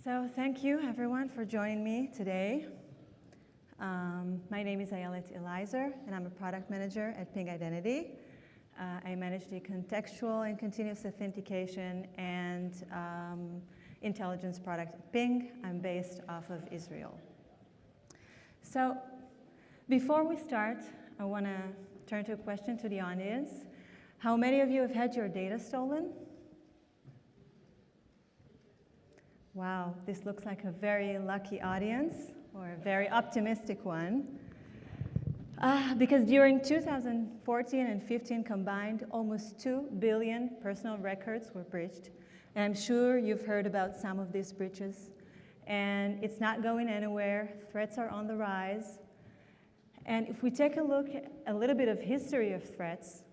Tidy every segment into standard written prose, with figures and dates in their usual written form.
So thank you, everyone, for joining me today. My name is Ayelet Eliezer, and I'm a product manager at Ping Identity. I manage the contextual and continuous authentication and intelligence product at Ping. I'm based off of Israel. So before we start, I want to turn to a question to the audience. How many of you have had your data stolen? Wow, this looks like a very lucky audience, or a very optimistic one. Because during 2014 and 15 combined, almost 2 billion personal records were breached. And I'm sure you've heard about some of these breaches. And it's not going anywhere. Threats are on the rise. And if we take a look at a little bit of history of threats,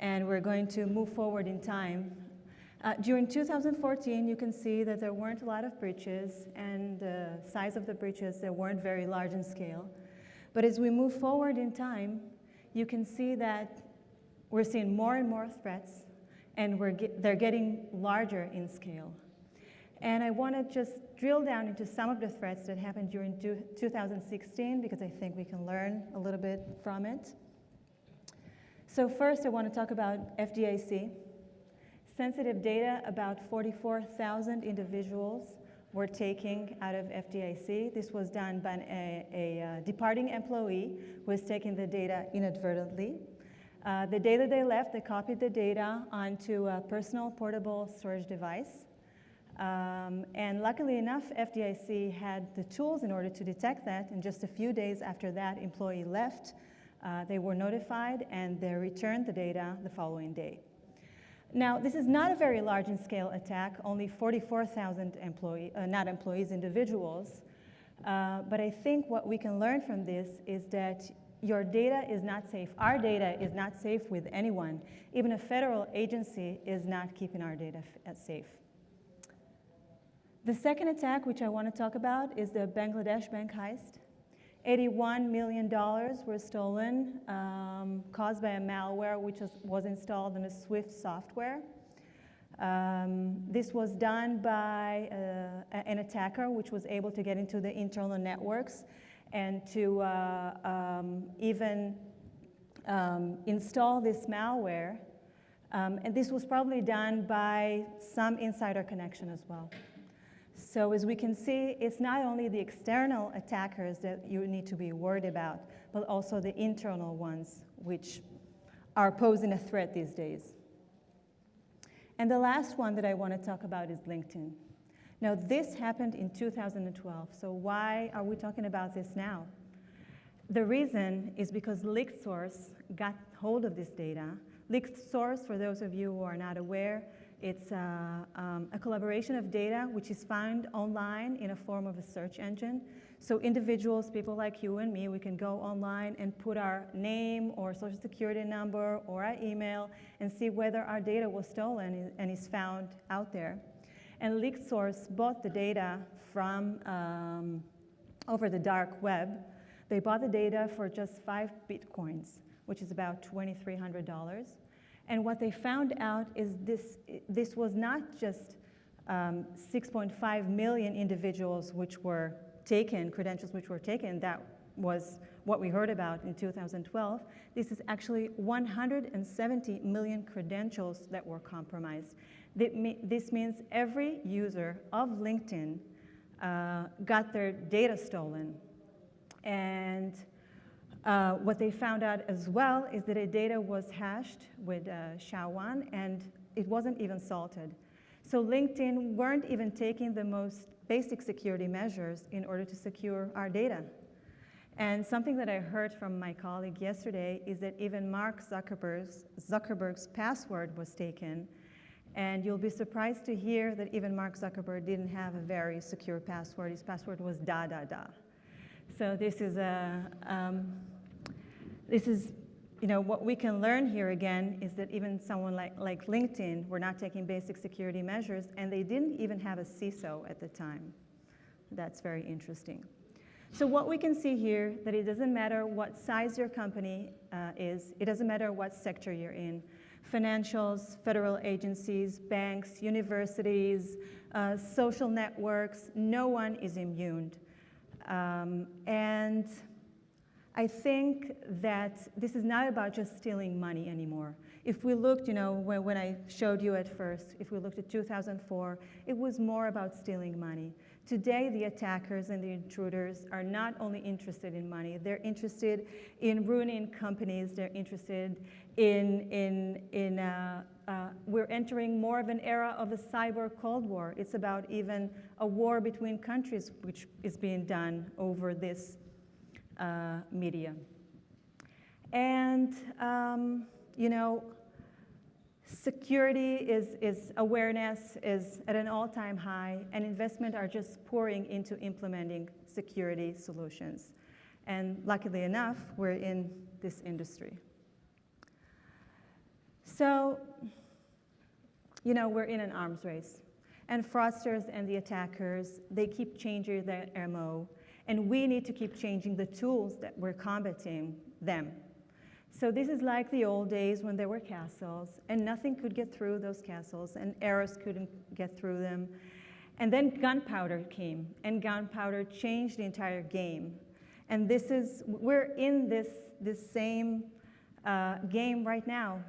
and we're going to move forward in time, during 2014, you can see that there weren't a lot of breaches, and the size of the breaches, they weren't very large in scale. But as we move forward in time, you can see that we're seeing more and more threats, and they're getting larger in scale. And I want to just drill down into some of the threats that happened during 2016, because I think we can learn a little bit from it. So first, I want to talk about FDIC. Sensitive data, about 44,000 individuals were taken out of FDIC. This was done by a departing employee who was taking the data inadvertently. The data they left, they copied the data onto a personal portable storage device. And luckily enough, FDIC had the tools in order to detect that, and just a few days after that employee left, they were notified and they returned the data the following day. Now, this is not a very large in scale attack, only 44,000 individuals. But I think what we can learn from this is that your data is not safe. Our data is not safe with anyone. Even a federal agency is not keeping our data safe. The second attack, which I want to talk about, is the Bangladesh bank heist. $81 million were stolen, caused by a malware which was installed in a Swift software. This was done by an attacker which was able to get into the internal networks and to even install this malware. And this was probably done by some insider connection as well. So as we can see, it's not only the external attackers that you need to be worried about, but also the internal ones, which are posing a threat these days. And the last one that I want to talk about is LinkedIn. Now, this happened in 2012, so why are we talking about this now? The reason is because LeakSource got hold of this data. LeakSource, for those of you who are not aware, it's a collaboration of data which is found online in a form of a search engine. So individuals, people like you and me, we can go online and put our name or social security number or our email and see whether our data was stolen and is found out there. And LeakSource bought the data from over the dark web. They bought the data for just 5 Bitcoins, which is about $2,300. And what they found out is this was not just 6.5 million individuals which were taken, credentials which were taken. That was what we heard about in 2012. This is actually 170 million credentials that were compromised. This means every user of LinkedIn got their data stolen. And what they found out as well is that the data was hashed with SHA-1, and it wasn't even salted. So LinkedIn weren't even taking the most basic security measures in order to secure our data. And something that I heard from my colleague yesterday is that even Mark Zuckerberg's password was taken. And you'll be surprised to hear that even Mark Zuckerberg didn't have a very secure password. His password was da da da. So this is what we can learn here again is that even someone like LinkedIn were not taking basic security measures, and they didn't even have a CISO at the time. That's very interesting. So what we can see here, that it doesn't matter what size your company is, it doesn't matter what sector you're in. financials, federal agencies, banks, universities, social networks. No one is immune. And I think that this is not about just stealing money anymore. If we looked, when I showed you at first, if we looked at 2004, it was more about stealing money. Today, the attackers and the intruders are not only interested in money, they're interested in ruining companies, they're interested we're entering more of an era of a cyber Cold War. It's about even a war between countries, which is being done over this media. And, security is awareness is at an all-time high, and investment are just pouring into implementing security solutions. And luckily enough, we're in this industry. So, we're in an arms race. And fraudsters and the attackers, they keep changing their MO. And we need to keep changing the tools that we're combating them. So this is like the old days when there were castles, and nothing could get through those castles, and arrows couldn't get through them. And then gunpowder came, and gunpowder changed the entire game. And we're in this same game right now.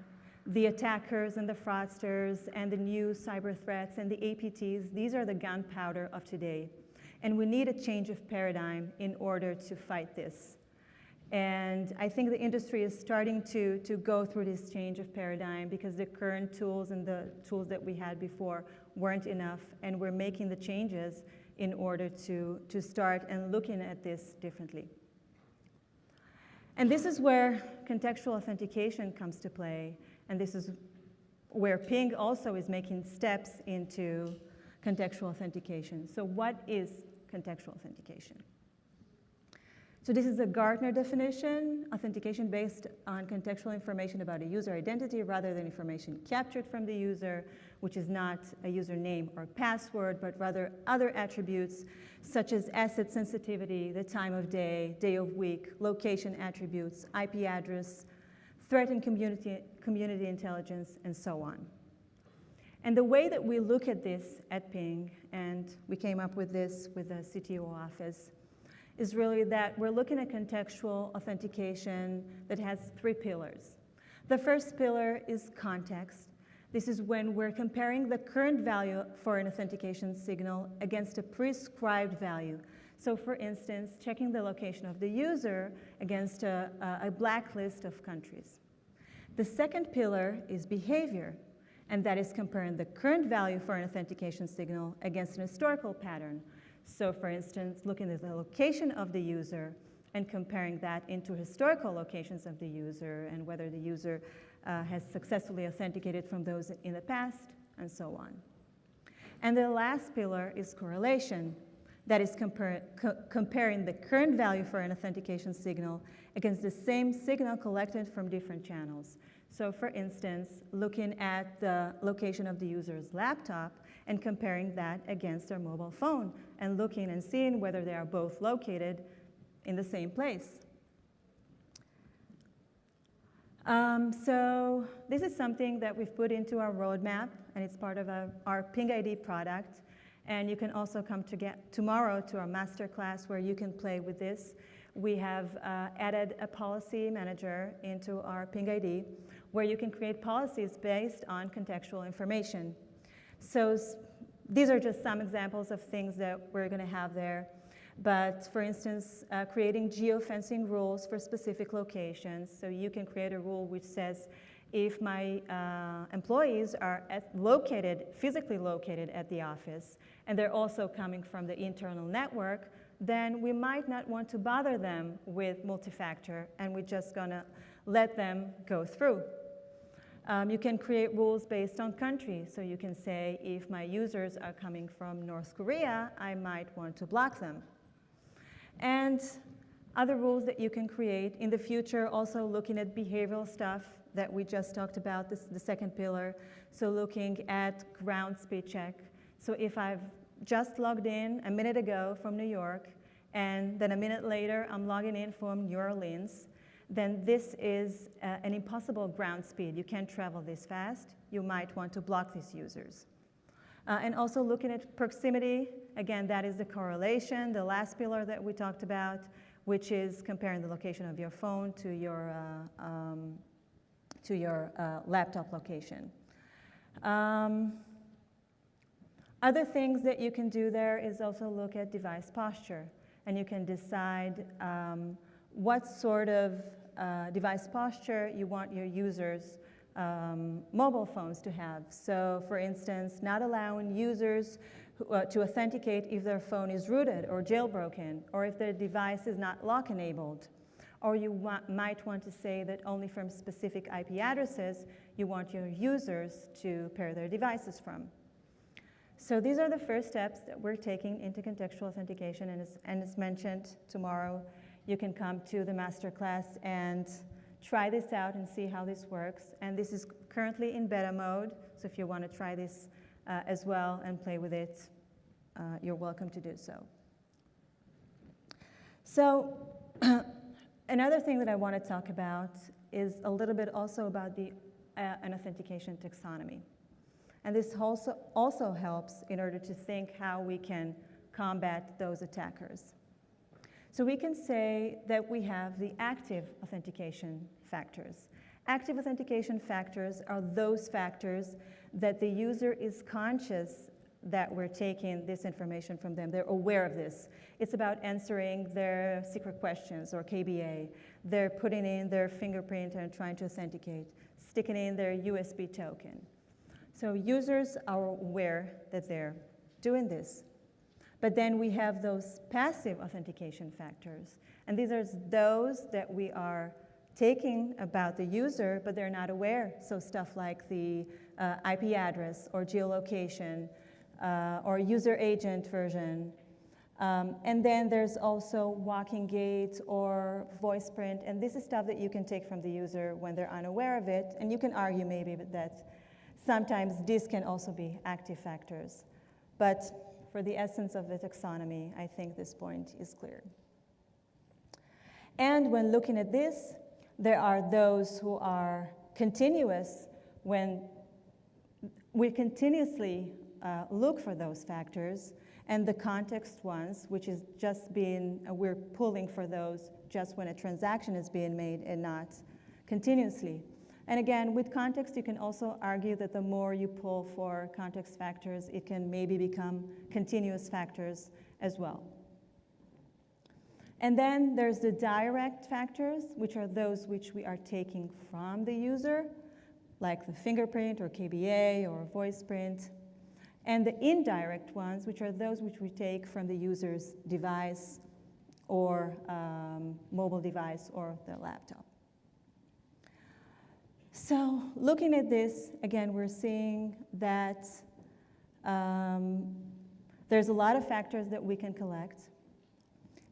The attackers and the fraudsters and the new cyber threats and the APTs, these are the gunpowder of today. And we need a change of paradigm in order to fight this. And I think the industry is starting to go through this change of paradigm because the current tools and the tools that we had before weren't enough, and we're making the changes in order to start and looking at this differently. And this is where contextual authentication comes to play, and this is where Ping also is making steps into contextual authentication. So what is contextual authentication? So this is a Gartner definition, authentication based on contextual information about a user identity rather than information captured from the user, which is not a username or password, but rather other attributes such as asset sensitivity, the time of day of week, location attributes, IP address, threat and community intelligence, and so on. And the way that we look at this at Ping, and we came up with this with the CTO office, is really that we're looking at contextual authentication that has 3 pillars. The first pillar is context. This is when we're comparing the current value for an authentication signal against a prescribed value. So for instance, checking the location of the user against a blacklist of countries. The second pillar is behavior, and that is comparing the current value for an authentication signal against an historical pattern. So for instance, looking at the location of the user and comparing that into historical locations of the user and whether the user has successfully authenticated from those in the past, and so on. And the last pillar is correlation. That is comparing the current value for an authentication signal against the same signal collected from different channels. So for instance, looking at the location of the user's laptop and comparing that against their mobile phone and looking and seeing whether they are both located in the same place. So this is something that we've put into our roadmap, and it's part of our Ping ID product. And you can also come tomorrow to our master class where you can play with this. We have added a policy manager into our Ping ID where you can create policies based on contextual information. So these are just some examples of things that we're going to have there. But for instance, creating geofencing rules for specific locations. So you can create a rule which says, if my employees are physically located at the office, and they're also coming from the internal network, then we might not want to bother them with multi-factor, and we're just going to let them go through. You can create rules based on country. So you can say, if my users are coming from North Korea, I might want to block them. And other rules that you can create in the future, also looking at behavioral stuff that we just talked about, the second pillar. So looking at ground speed check. So if I've just logged in a minute ago from New York, and then a minute later I'm logging in from New Orleans, then this is an impossible ground speed. You can't travel this fast. You might want to block these users. And also looking at proximity, again, that is the correlation, the last pillar that we talked about, which is comparing the location of your phone to your laptop location. Other things that you can do there is also look at device posture, and you can decide what sort of device posture you want your users' mobile phones to have. So, for instance, not allowing users to authenticate if their phone is rooted or jailbroken, or if their device is not lock-enabled. Or you might want to say that only from specific IP addresses you want your users to pair their devices from. So these are the first steps that we're taking into contextual authentication, and as mentioned, tomorrow you can come to the masterclass and try this out and see how this works. And this is currently in beta mode, so if you want to try this as well and play with it, you're welcome to do so. So another thing that I want to talk about is a little bit also about an authentication taxonomy. And this also helps in order to think how we can combat those attackers. So we can say that we have the active authentication factors. Active authentication factors are those factors that the user is conscious that we're taking this information from them. They're aware of this. It's about answering their secret questions or KBA. They're putting in their fingerprint and trying to authenticate, sticking in their USB token. So users are aware that they're doing this. But then we have those passive authentication factors. And these are those that we are taking about the user, but they're not aware. So stuff like the IP address or geolocation or user agent version. And then there's also walking gait or voice print. And this is stuff that you can take from the user when they're unaware of it. And you can argue maybe that sometimes these can also be active factors. But for the essence of the taxonomy, I think this point is clear. And when looking at this, there are those who are continuous. When we continuously look for those factors, and the context ones, which is just being, we're pulling for those just when a transaction is being made and not continuously. And again, with context, you can also argue that the more you pull for context factors, it can maybe become continuous factors as well. And then there's the direct factors, which are those which we are taking from the user, like the fingerprint or KBA or voice print. And the indirect ones, which are those which we take from the user's device or mobile device or their laptop. So looking at this, again, we're seeing that there's a lot of factors that we can collect.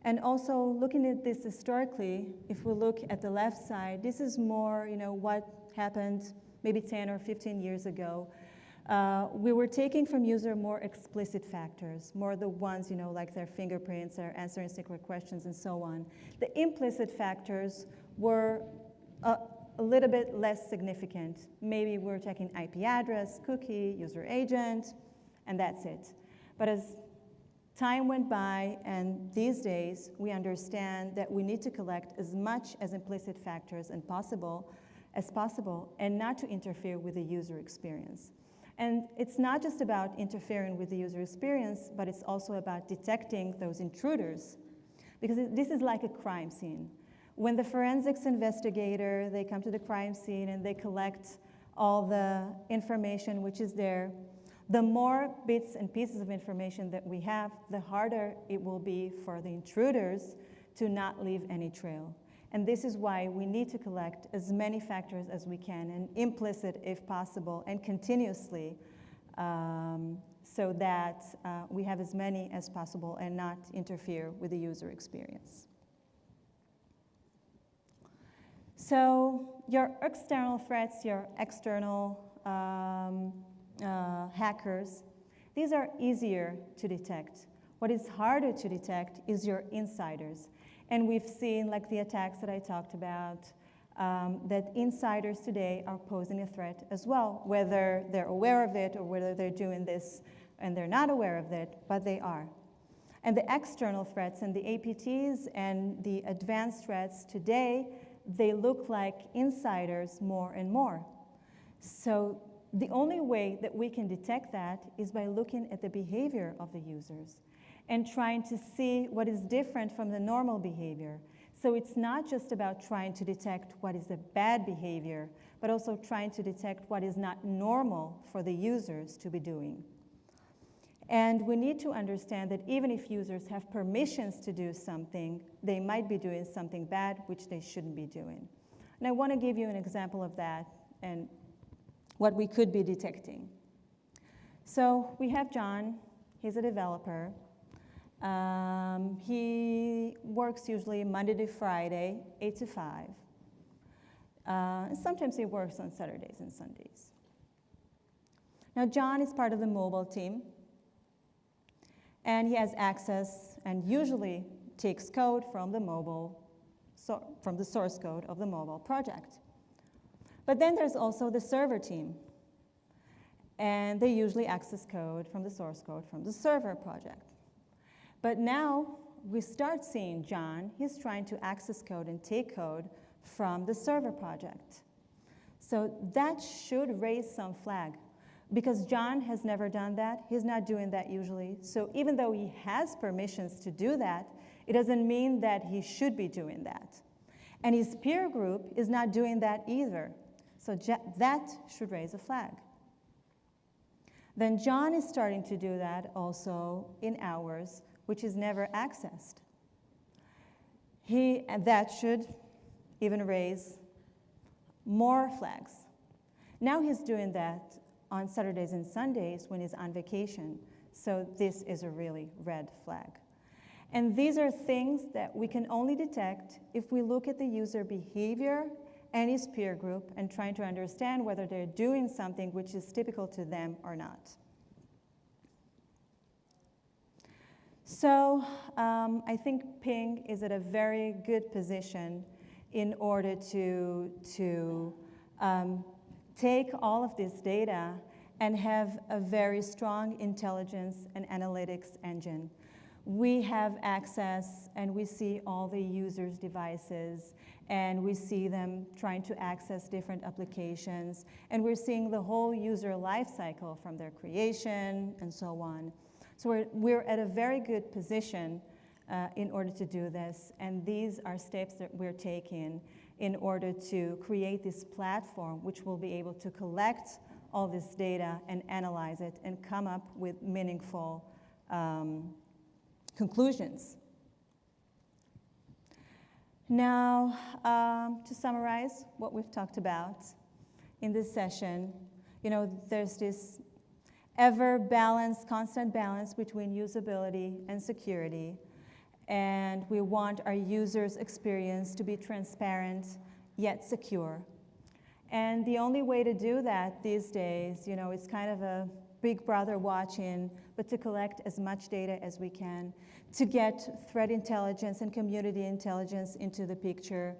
And also looking at this historically, if we look at the left side, this is more, what happened maybe 10 or 15 years ago. We were taking from user more explicit factors, more the ones, like their fingerprints, their answering secret questions, and so on. The implicit factors were a little bit less significant. Maybe we're checking IP address, cookie, user agent, and that's it. But as time went by, and these days, we understand that we need to collect as much as implicit factors as possible, and not to interfere with the user experience. And it's not just about interfering with the user experience, but it's also about detecting those intruders. Because this is like a crime scene. When the forensics investigator, they come to the crime scene and they collect all the information which is there, the more bits and pieces of information that we have, the harder it will be for the intruders to not leave any trail. And this is why we need to collect as many factors as we can, and implicit if possible, and continuously, so that we have as many as possible and not interfere with the user experience. So your external threats, your external hackers, these are easier to detect. What is harder to detect is your insiders. And we've seen, like the attacks that I talked about, that insiders today are posing a threat as well, whether they're aware of it or whether they're doing this and they're not aware of it, but they are. And the external threats and the APTs and the advanced threats today, they look like insiders more and more. So the only way that we can detect that is by looking at the behavior of the users and trying to see what is different from the normal behavior. So it's not just about trying to detect what is a bad behavior, but also trying to detect what is not normal for the users to be doing. And we need to understand that even if users have permissions to do something, they might be doing something bad, which they shouldn't be doing. And I want to give you an example of that and what we could be detecting. So we have John. He's a developer. He works usually Monday to Friday, 8 to 5. And sometimes he works on Saturdays and Sundays. Now, John is part of the mobile team. And he has access and usually takes code from the from the source code of the mobile project. But then there's also the server team. And they usually access code from the source code from the server project. But now we start seeing John, he's trying to access code and take code from the server project. So that should raise some flag. Because John has never done that, he's not doing that usually. So even though he has permissions to do that, it doesn't mean that he should be doing that. And his peer group is not doing that either. So that should raise a flag. Then John is starting to do that also in hours, which is never accessed. That should even raise more flags. Now he's doing that on Saturdays and Sundays when he's on vacation. So this is a really red flag. And these are things that we can only detect if we look at the user behavior and his peer group and trying to understand whether they're doing something which is typical to them or not. So I think Ping is at a very good position in order to take all of this data and have a very strong intelligence and analytics engine. We have access and we see all the users' devices and we see them trying to access different applications and we're seeing the whole user life cycle from their creation and so on. So we're at a very good position in order to do this, and these are steps that we're taking in order to create this platform which will be able to collect all this data and analyze it and come up with meaningful conclusions. Now, to summarize what we've talked about in this session, there's this ever-balanced, constant balance between usability and security. And we want our users' experience to be transparent yet secure. And the only way to do that these days, it's kind of a big brother watching, but to collect as much data as we can, to get threat intelligence and community intelligence into the picture,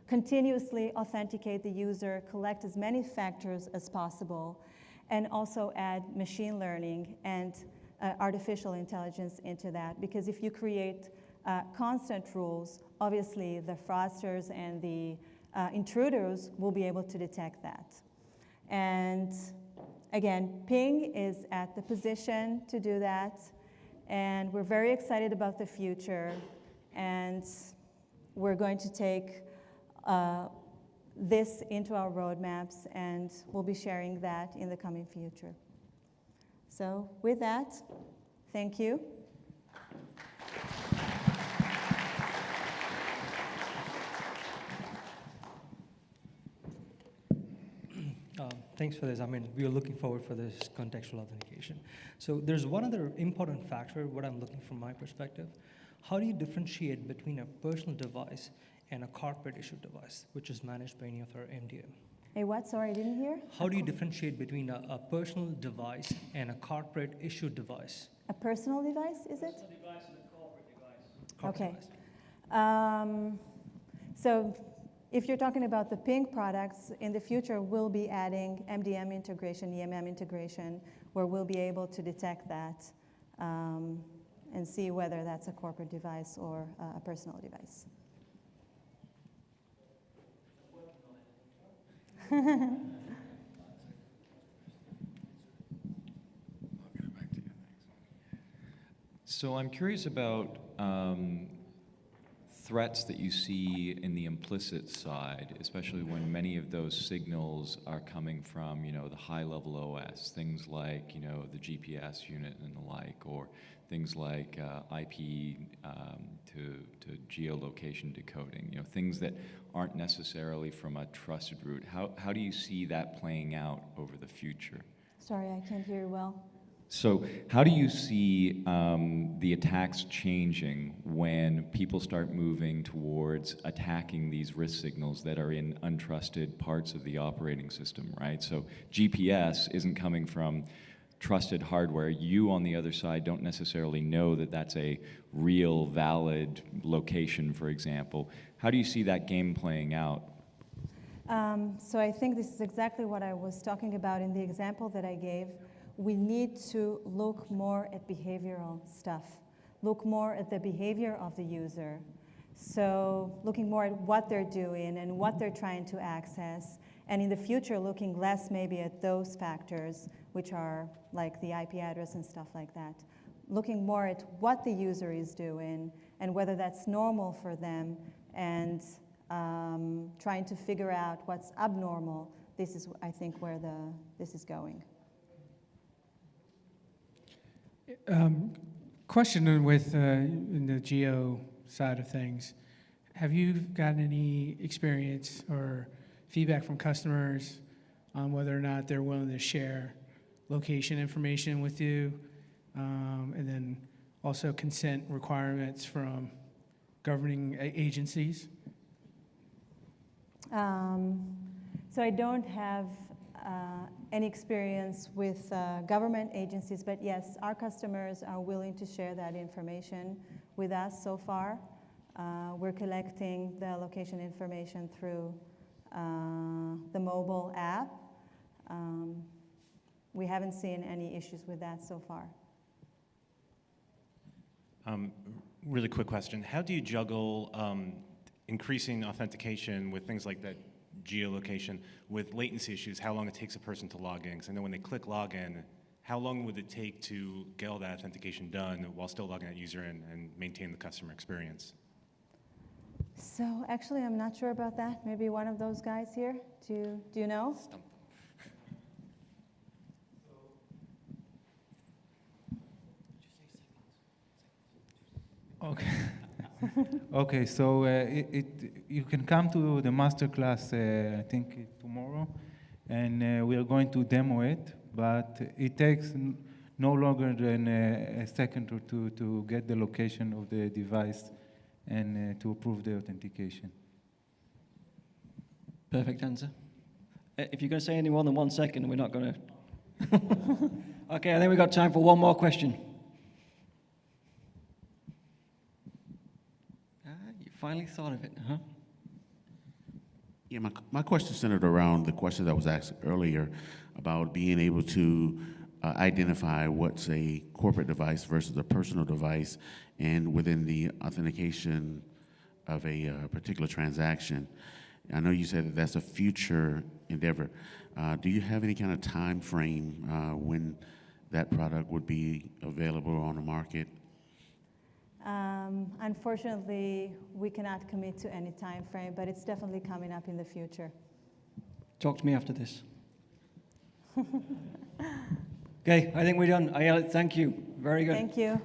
continuously authenticate the user, collect as many factors as possible, and also add machine learning and artificial intelligence into that. Because if you create constant rules, obviously the fraudsters and the intruders will be able to detect that. And again, Ping is at the position to do that. And we're very excited about the future. And we're going to take this into our roadmaps, and we'll be sharing that in the coming future. So with that, thank you. Thanks for this. We are looking forward for this contextual authentication. So there's one other important factor, what I'm looking from my perspective. How do you differentiate between a personal device and a corporate issued device, which is managed by any of our MDM? A what? Sorry, I didn't hear. How do you differentiate between a personal device and a corporate issued device? A personal device, is it? Personal device and a corporate device. Corporate Okay. device. So if you're talking about the ping products, in the future we'll be adding MDM integration, EMM integration, where we'll be able to detect that and see whether that's a corporate device or a personal device. So I'm curious about threats that you see in the implicit side, especially when many of those signals are coming from, the high-level OS, things like, the GPS unit and the like, or things like IP to geolocation decoding, things that aren't necessarily from a trusted route. How do you see that playing out over the future? Sorry, I can't hear you well. So how do you see the attacks changing when people start moving towards attacking these risk signals that are in untrusted parts of the operating system, right? So GPS isn't coming from trusted hardware. You, on the other side, don't necessarily know that that's a real, valid location, for example. How do you see that game playing out? So I think this is exactly what I was talking about in the example that I gave. We need to look more at behavioral stuff, look more at the behavior of the user. So looking more at what they're doing and what they're trying to access, and in the future looking less maybe at those factors, which are like the IP address and stuff like that. Looking more at what the user is doing and whether that's normal for them, and trying to figure out what's abnormal. This is, I think, where this is going. Question with in the geo side of things, have you gotten any experience or feedback from customers on whether or not they're willing to share location information with you, and then also consent requirements from governing agencies? So I don't have any experience with government agencies, but yes, our customers are willing to share that information with us so far. We're collecting the location information through the mobile app. We haven't seen any issues with that so far. Really quick question. How do you juggle increasing authentication with things like that geolocation with latency issues, how long it takes a person to log in? Because I know when they click login, how long would it take to get all that authentication done while still logging that user in and maintain the customer experience? So actually, I'm not sure about that. Maybe one of those guys here. Do you know? Okay. Okay, so you can come to the masterclass, I think tomorrow, and we are going to demo it, but it takes no longer than a second or two to get the location of the device and to approve the authentication. Perfect answer. If you're going to say any more than 1 second, we're not going to. Okay, I think we've got time for one more question. You finally thought of it, huh? Yeah, my question centered around the question that was asked earlier about being able to identify what's a corporate device versus a personal device, and within the authentication of a particular transaction. I know you said that that's a future endeavor. Do you have any kind of time frame when that product would be available on the market? Unfortunately, we cannot commit to any time frame, but it's definitely coming up in the future. Talk to me after this. Okay, I think we're done. Ayelet, thank you. Very good. Thank you.